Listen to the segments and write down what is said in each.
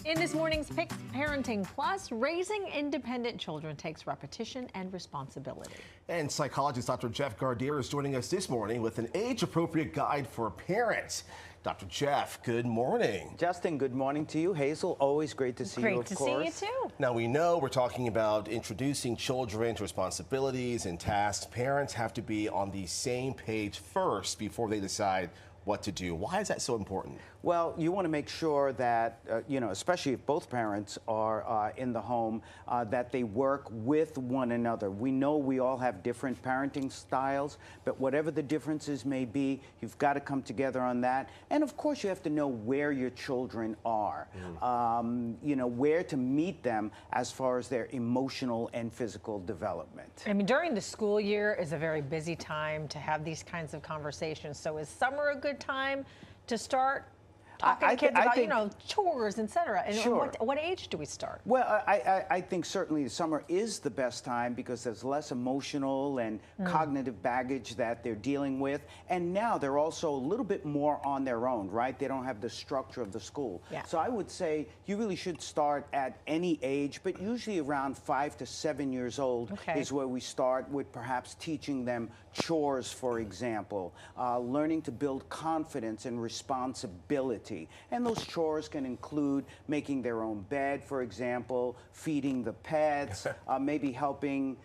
In this morning's PIX Parenting Plus, raising independent children takes repetition and responsibility. And psychologist Dr. Jeff Gardere is joining us this morning with an age-appropriate guide for parents. Dr. Jeff, good morning. Justin, good morning to you. Hazel, always great to see you, of course. Great to see you, too. Now, we know we're talking about introducing children to responsibilities and tasks. Parents have to be on the same page first before they decide what to do. Why is that so important? Well, you want to make sure that, especially if both parents are in the home, that they work with one another. We know we all have different parenting styles, but whatever the differences may be, you've got to come together on that. And of course, you have to know where your children are, where to meet them as far as their emotional and physical development. I mean, during the school year is a very busy time to have these kinds of conversations. So is summer a good time to start talking to kids about, chores, etc.? And sure. What age do we start? Well, I think certainly summer is the best time because there's less emotional and cognitive baggage that they're dealing with. And now they're also a little bit more on their own, right? They don't have the structure of the school. Yeah. So I would say you really should start at any age, but usually around 5 to 7 years old is where we start with perhaps teaching them chores, for example, learning to build confidence and responsibility. And those chores can include making their own bed, for example, feeding the pets, maybe helping,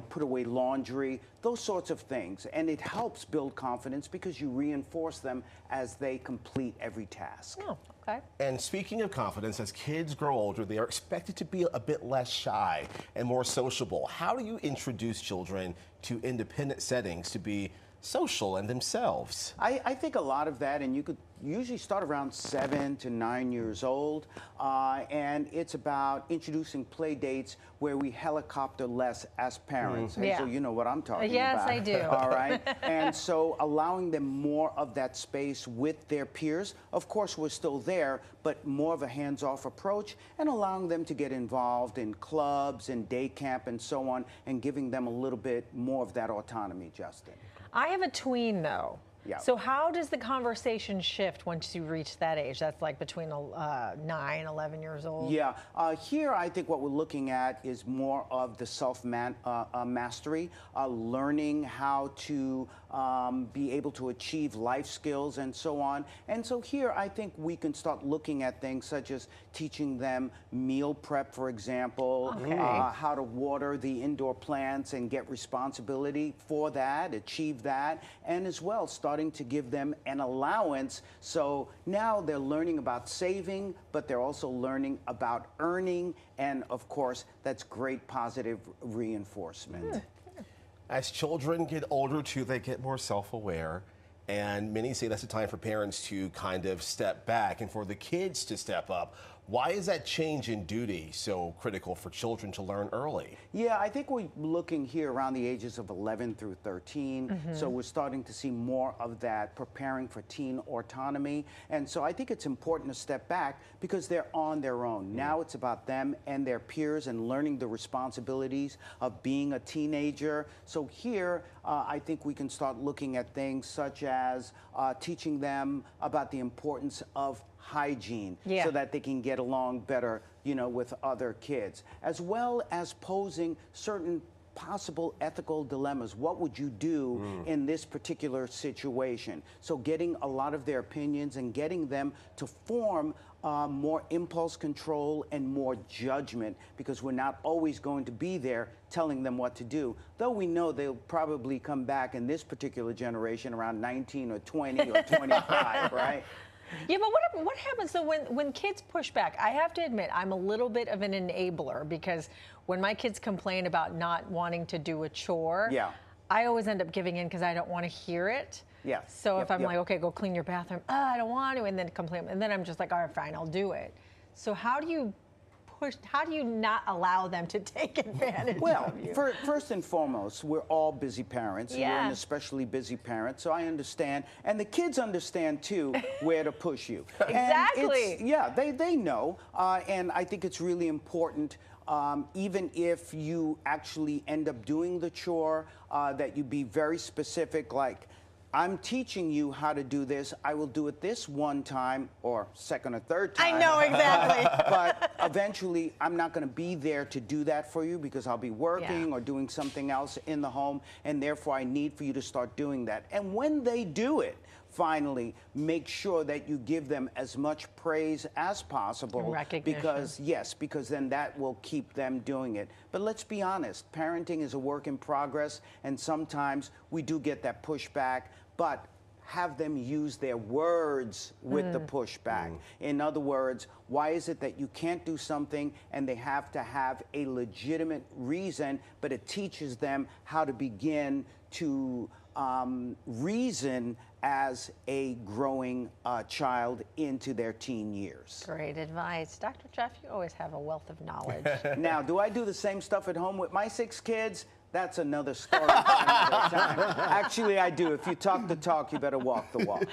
put away laundry, those sorts of things. And it helps build confidence because you reinforce them as they complete every task. Oh, okay. And speaking of confidence, as kids grow older, they are expected to be a bit less shy and more sociable. How do you introduce children to independent settings to be social and themselves? I think a lot of that, and you could usually start around 7 to 9 years old, and it's about introducing play dates where we helicopter less as parents. Hazel, you know what I'm talking about. Yes, I do. All right, and so allowing them more of that space with their peers. Of course, we're still there, but more of a hands-off approach, and allowing them to get involved in clubs and day camp and so on, and giving them a little bit more of that autonomy, Justin. I have a tween, though. Yeah. So how does the conversation shift once you reach that age? That's like between 9, 11 years old? Yeah. Here, I think what we're looking at is more of the self-mastery, learning how to be able to achieve life skills and so on. And so here, I think we can start looking at things such as teaching them meal prep, for example, how to water the indoor plants and get responsibility for that, achieve that, and as well starting to give them an allowance. So now they're learning about saving, but they're also learning about earning, and of course, that's great positive reinforcement. As children get older too, they get more self-aware, and many say that's a time for parents to kind of step back and for the kids to step up. Why is that change in duty so critical for children to learn early? Yeah, I think we're looking here around the ages of 11 through 13. So we're starting to see more of that preparing for teen autonomy. And so I think it's important to step back because they're on their own. Now it's about them and their peers and learning the responsibilities of being a teenager. So here, I think we can start looking at things such as teaching them about the importance of hygiene so that they can get along better, with other kids, as well as posing certain possible ethical dilemmas. What would you do in this particular situation? So getting a lot of their opinions and getting them to form more impulse control and more judgment, because we're not always going to be there telling them what to do, though we know they'll probably come back in this particular generation around 19 or 20 or 25, right? Yeah, but what happens though when kids push back? I have to admit, I'm a little bit of an enabler because when my kids complain about not wanting to do a chore, I always end up giving in because I don't want to hear it. Yeah. So if I'm like, okay, go clean your bathroom, I don't want to, and then complain, and then I'm just like, all right, fine, I'll do it. So how do you not allow them to take advantage of you? Well, first and foremost, we're all busy parents. And you're an especially busy parent, so I understand. And the kids understand, too, where to push you. Exactly. They know. And I think it's really important, even if you actually end up doing the chore, that you be very specific, like, I'm teaching you how to do this. I will do it this one time or second or third time. I know, exactly. But eventually, I'm not going to be there to do that for you because I'll be working or doing something else in the home, and therefore I need for you to start doing that. And when they do it, finally, make sure that you give them as much praise as possible. Recognition. Because then that will keep them doing it. But let's be honest, parenting is a work in progress, and sometimes we do get that pushback, but have them use their words with the pushback. In other words, why is it that you can't do something and they have to have a legitimate reason, but it teaches them how to begin to reason as a growing child into their teen years. Great advice. Dr. Jeff, you always have a wealth of knowledge. Now, do I do the same stuff at home with my 6 kids? That's another story for another time. Actually, I do. If you talk the talk, you better walk the walk.